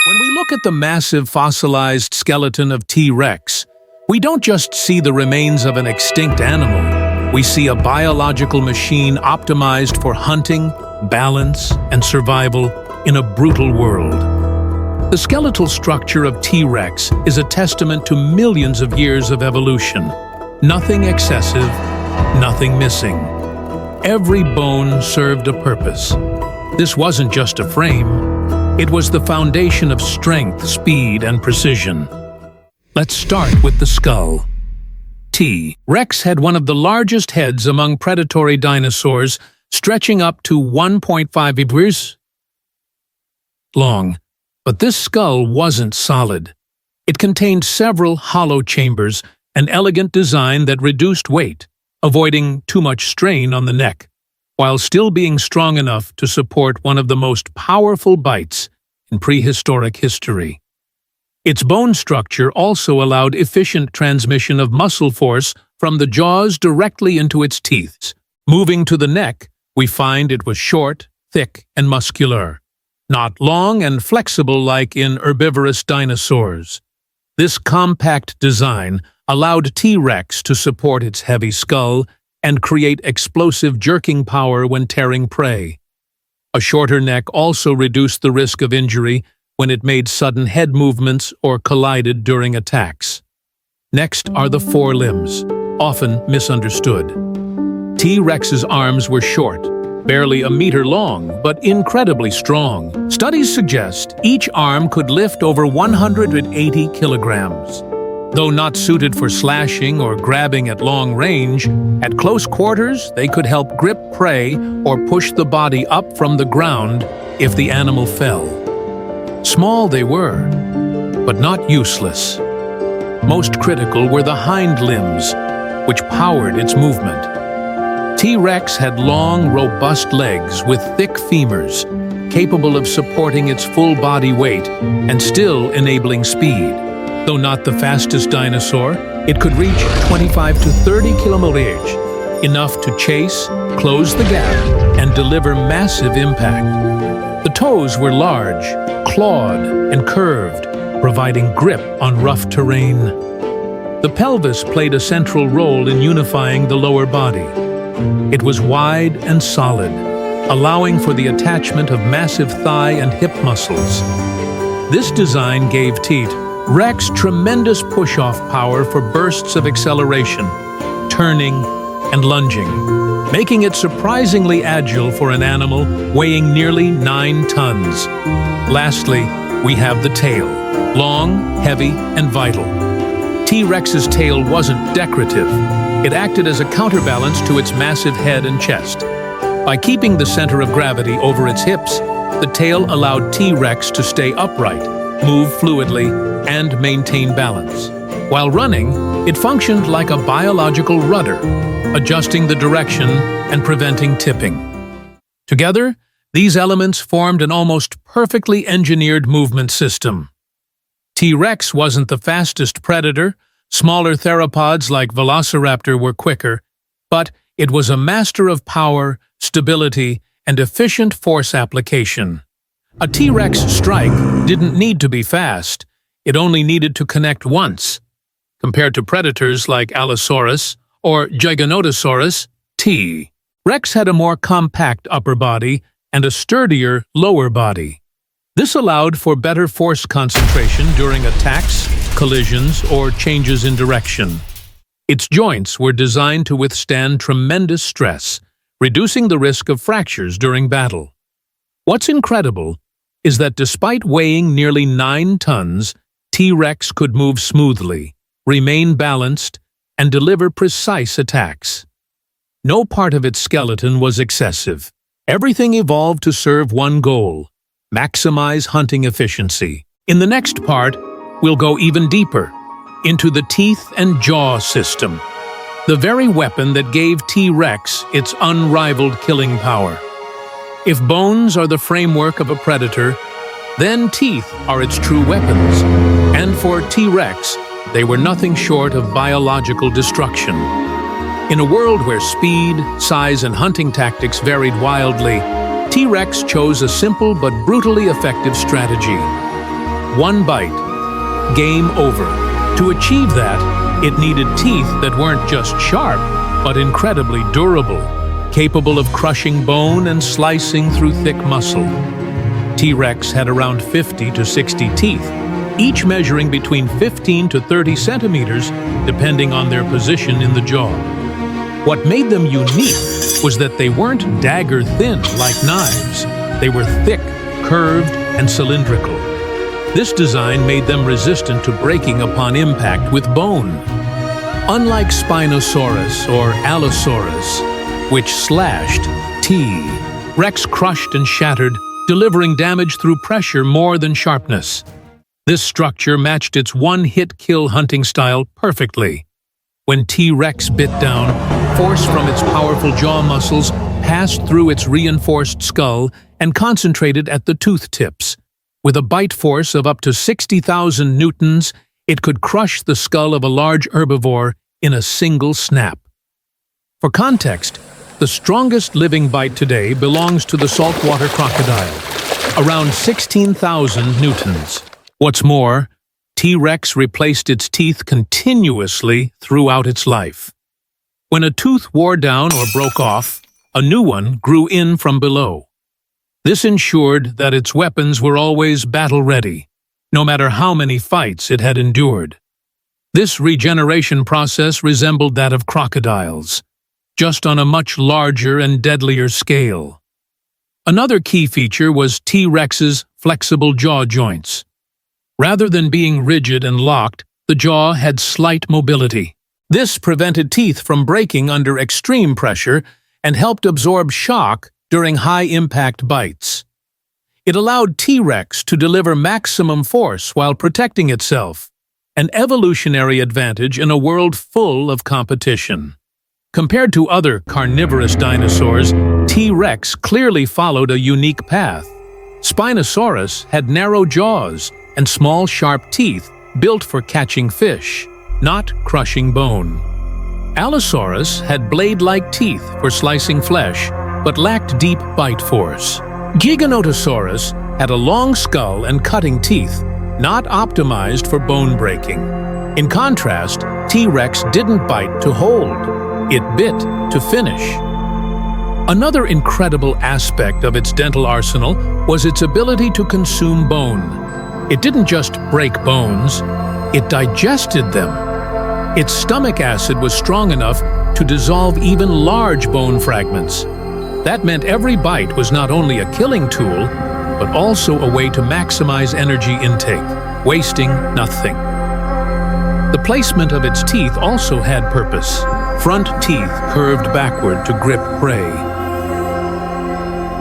When we look at the massive fossilized skeleton of T-Rex, we don't just see the remains of an extinct animal. We see a biological machine optimized for hunting, balance, and survival in a brutal world. The skeletal structure of T-Rex is a testament to millions of years of evolution. Nothing excessive, nothing missing. Every bone served a purpose. This wasn't just a frame. It was the foundation of strength, speed, and precision. Let's start with the skull. T-Rex had one of the largest heads among predatory dinosaurs, stretching up to 1.5 meters long. But this skull wasn't solid. It contained several hollow chambers, an elegant design that reduced weight, avoiding too much strain on the neck, while still being strong enough to support one of the most powerful bites in prehistoric history. Its bone structure also allowed efficient transmission of muscle force from the jaws directly into its teeth. Moving to the neck, we find it was short, thick, and muscular, not long and flexible like in herbivorous dinosaurs. This compact design allowed T-Rex to support its heavy skull and create explosive jerking power when tearing prey. A shorter neck also reduced the risk of injury when it made sudden head movements or collided during attacks. Next are the forelimbs, often misunderstood. T-Rex's arms were short, barely a meter long, but incredibly strong. Studies suggest each arm could lift over 180 kilograms. Though not suited for slashing or grabbing at long range, at close quarters they could help grip prey or push the body up from the ground if the animal fell. Small they were, but not useless. Most critical were the hind limbs, which powered its movement. T-Rex had long, robust legs with thick femurs, capable of supporting its full body weight and still enabling speed. Though not the fastest dinosaur, it could reach 25 to 30 km/h, enough to chase, close the gap, and deliver massive impact. The toes were large, clawed, and curved, providing grip on rough terrain. The pelvis played a central role in unifying the lower body. It was wide and solid, allowing for the attachment of massive thigh and hip muscles. This design gave T-Rex tremendous push-off power for bursts of acceleration, turning, and lunging, making it surprisingly agile for an animal weighing nearly 9 tons. Lastly, we have the tail, long, heavy, and vital. T-Rex's tail wasn't decorative. It acted as a counterbalance to its massive head and chest. By keeping the center of gravity over its hips, the tail allowed T-Rex to stay upright, move fluidly, and maintain balance. While running, it functioned like a biological rudder, adjusting the direction and preventing tipping. Together, these elements formed an almost perfectly engineered movement system. T-Rex wasn't the fastest predator. Smaller theropods like Velociraptor were quicker, but it was a master of power, stability, and efficient force application. A T-Rex strike didn't need to be fast. It only needed to connect once. Compared to predators like Allosaurus or Giganotosaurus, T-Rex had a more compact upper body and a sturdier lower body. This allowed for better force concentration during attacks, collisions, or changes in direction. Its joints were designed to withstand tremendous stress, reducing the risk of fractures during battle. What's incredible is that despite weighing nearly 9 tons, T-Rex could move smoothly, remain balanced, and deliver precise attacks. No part of its skeleton was excessive. Everything evolved to serve one goal: maximize hunting efficiency. In the next part, we'll go even deeper, into the teeth and jaw system, the very weapon that gave T-Rex its unrivaled killing power. If bones are the framework of a predator, then teeth are its true weapons. And for T-Rex, they were nothing short of biological destruction. In a world where speed, size, and hunting tactics varied wildly, T-Rex chose a simple but brutally effective strategy. One bite. Game over. To achieve that, it needed teeth that weren't just sharp, but incredibly durable, capable of crushing bone and slicing through thick muscle. T-Rex had around 50 to 60 teeth, each measuring between 15 to 30 centimeters, depending on their position in the jaw. What made them unique was that they weren't dagger-thin like knives. They were thick, curved, and cylindrical. This design made them resistant to breaking upon impact with bone. Unlike Spinosaurus or Allosaurus, which slashed, T-Rex crushed and shattered, delivering damage through pressure more than sharpness. This structure matched its one-hit-kill hunting style perfectly. When T-Rex bit down, force from its powerful jaw muscles passed through its reinforced skull and concentrated at the tooth tips. With a bite force of up to 60,000 newtons, it could crush the skull of a large herbivore in a single snap. For context, the strongest living bite today belongs to the saltwater crocodile, around 16,000 newtons. What's more, T-Rex replaced its teeth continuously throughout its life. When a tooth wore down or broke off, a new one grew in from below. This ensured that its weapons were always battle-ready, no matter how many fights it had endured. This regeneration process resembled that of crocodiles, just on a much larger and deadlier scale. Another key feature was T-Rex's flexible jaw joints. Rather than being rigid and locked, the jaw had slight mobility. This prevented teeth from breaking under extreme pressure and helped absorb shock during high-impact bites. It allowed T-Rex to deliver maximum force while protecting itself, an evolutionary advantage in a world full of competition. Compared to other carnivorous dinosaurs, T-Rex clearly followed a unique path. Spinosaurus had narrow jaws and small sharp teeth built for catching fish, not crushing bone. Allosaurus had blade-like teeth for slicing flesh, but lacked deep bite force. Giganotosaurus had a long skull and cutting teeth, not optimized for bone breaking. In contrast, T-Rex didn't bite to hold. It bit to finish. Another incredible aspect of its dental arsenal was its ability to consume bone. It didn't just break bones, it digested them. Its stomach acid was strong enough to dissolve even large bone fragments. That meant every bite was not only a killing tool, but also a way to maximize energy intake, wasting nothing. The placement of its teeth also had purpose. Front teeth curved backward to grip prey.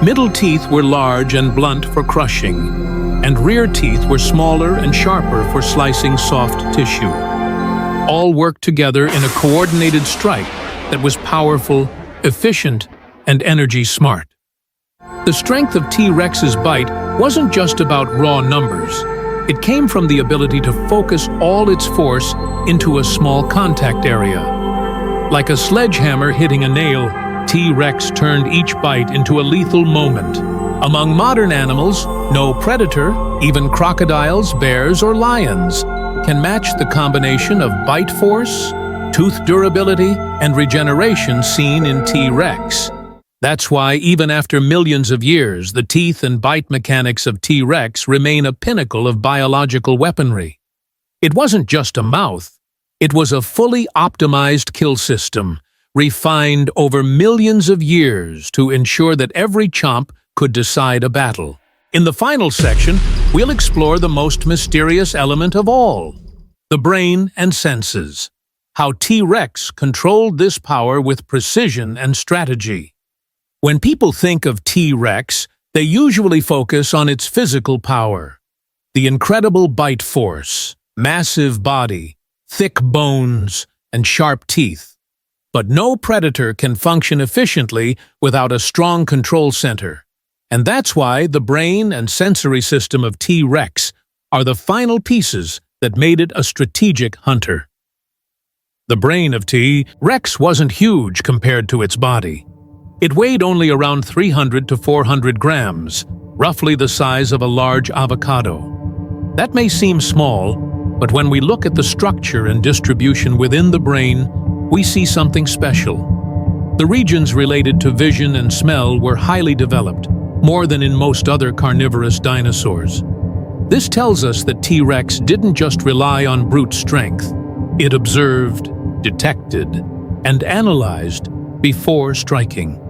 Middle teeth were large and blunt for crushing, and rear teeth were smaller and sharper for slicing soft tissue. All worked together in a coordinated strike that was powerful, efficient, and energy-smart. The strength of T-Rex's bite wasn't just about raw numbers. It came from the ability to focus all its force into a small contact area. Like a sledgehammer hitting a nail, T-Rex turned each bite into a lethal moment. Among modern animals, no predator, even crocodiles, bears, or lions, can match the combination of bite force, tooth durability, and regeneration seen in T-Rex. That's why, even after millions of years, the teeth and bite mechanics of T-Rex remain a pinnacle of biological weaponry. It wasn't just a mouth. It was a fully optimized kill system, refined over millions of years to ensure that every chomp could decide a battle. In the final section, we'll explore the most mysterious element of all, the brain and senses. How T-Rex controlled this power with precision and strategy. When people think of T-Rex, they usually focus on its physical power. The incredible bite force, massive body, thick bones, and sharp teeth. But no predator can function efficiently without a strong control center. And that's why the brain and sensory system of T-Rex are the final pieces that made it a strategic hunter. The brain of T-Rex wasn't huge compared to its body. It weighed only around 300 to 400 grams, roughly the size of a large avocado. That may seem small, but when we look at the structure and distribution within the brain, we see something special. The regions related to vision and smell were highly developed, more than in most other carnivorous dinosaurs. This tells us that T-Rex didn't just rely on brute strength. It observed, detected, and analyzed before striking.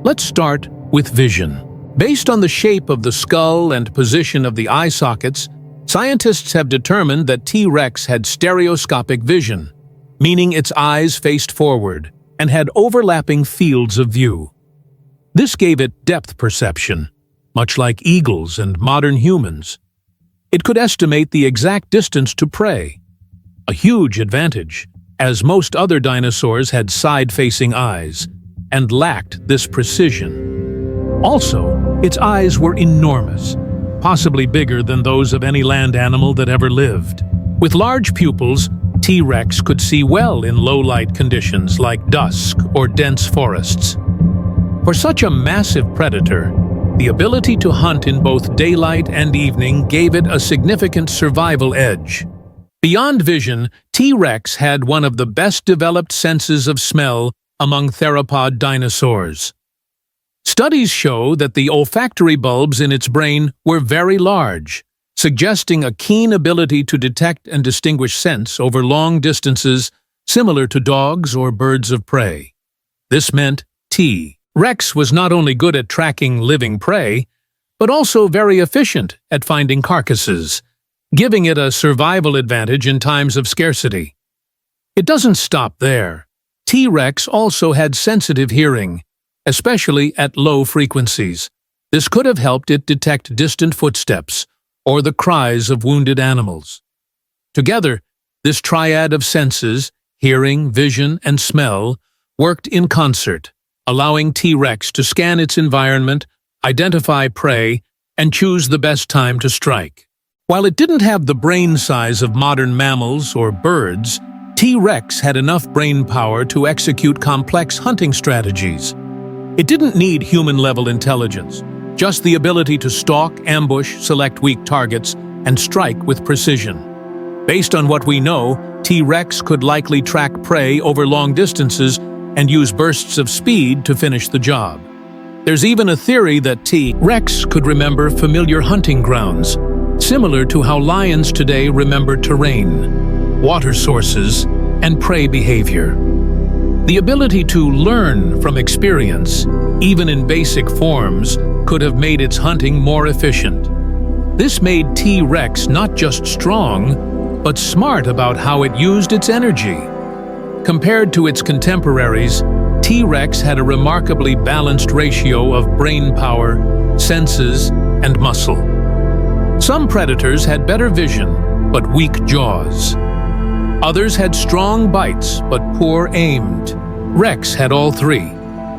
Let's start with vision. Based on the shape of the skull and position of the eye sockets, scientists have determined that T-Rex had stereoscopic vision, meaning its eyes faced forward and had overlapping fields of view. This gave it depth perception, much like eagles and modern humans. It could estimate the exact distance to prey, a huge advantage, as most other dinosaurs had side-facing eyes and lacked this precision. Also, its eyes were enormous, possibly bigger than those of any land animal that ever lived. With large pupils, T-Rex could see well in low-light conditions like dusk or dense forests. For such a massive predator, the ability to hunt in both daylight and evening gave it a significant survival edge. Beyond vision, T-Rex had one of the best-developed senses of smell among theropod dinosaurs. Studies show that the olfactory bulbs in its brain were very large, suggesting a keen ability to detect and distinguish scents over long distances, similar to dogs or birds of prey. This meant T-Rex was not only good at tracking living prey, but also very efficient at finding carcasses, giving it a survival advantage in times of scarcity. It doesn't stop there. T-Rex also had sensitive hearing, especially at low frequencies. This could have helped it detect distant footsteps or the cries of wounded animals. Together, this triad of senses, hearing, vision, and smell, worked in concert, allowing T-Rex to scan its environment, identify prey, and choose the best time to strike. While it didn't have the brain size of modern mammals or birds, T-Rex had enough brain power to execute complex hunting strategies. It didn't need human-level intelligence, just the ability to stalk, ambush, select weak targets, and strike with precision. Based on what we know, T-Rex could likely track prey over long distances and use bursts of speed to finish the job. There's even a theory that T-Rex could remember familiar hunting grounds, similar to how lions today remember terrain, water sources, and prey behavior. The ability to learn from experience, even in basic forms, could have made its hunting more efficient. This made T-Rex not just strong, but smart about how it used its energy. Compared to its contemporaries, T-Rex had a remarkably balanced ratio of brain power, senses, and muscle. Some predators had better vision, but weak jaws. Others had strong bites, but poor aimed. Rex had all three: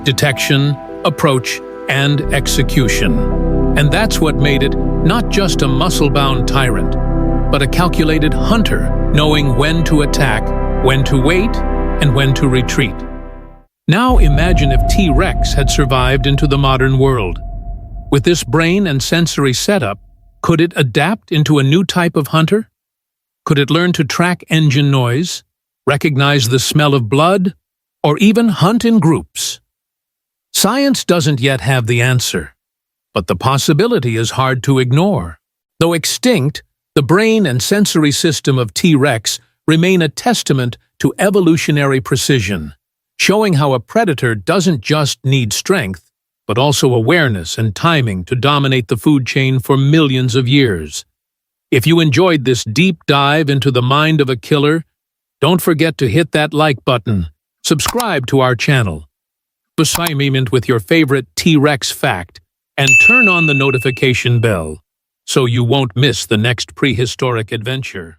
detection, approach, and execution. And that's what made it not just a muscle-bound tyrant, but a calculated hunter, knowing when to attack, when to wait, and when to retreat. Now imagine if T-Rex had survived into the modern world. With this brain and sensory setup, could it adapt into a new type of hunter? Could it learn to track engine noise, recognize the smell of blood, or even hunt in groups? Science doesn't yet have the answer, but the possibility is hard to ignore. Though extinct, the brain and sensory system of T-Rex remain a testament to evolutionary precision, showing how a predator doesn't just need strength, but also awareness and timing to dominate the food chain for millions of years. If you enjoyed this deep dive into the mind of a killer, don't forget to hit that like button, subscribe to our channel, assignment with your favorite T-Rex fact, and turn on the notification bell so you won't miss the next prehistoric adventure.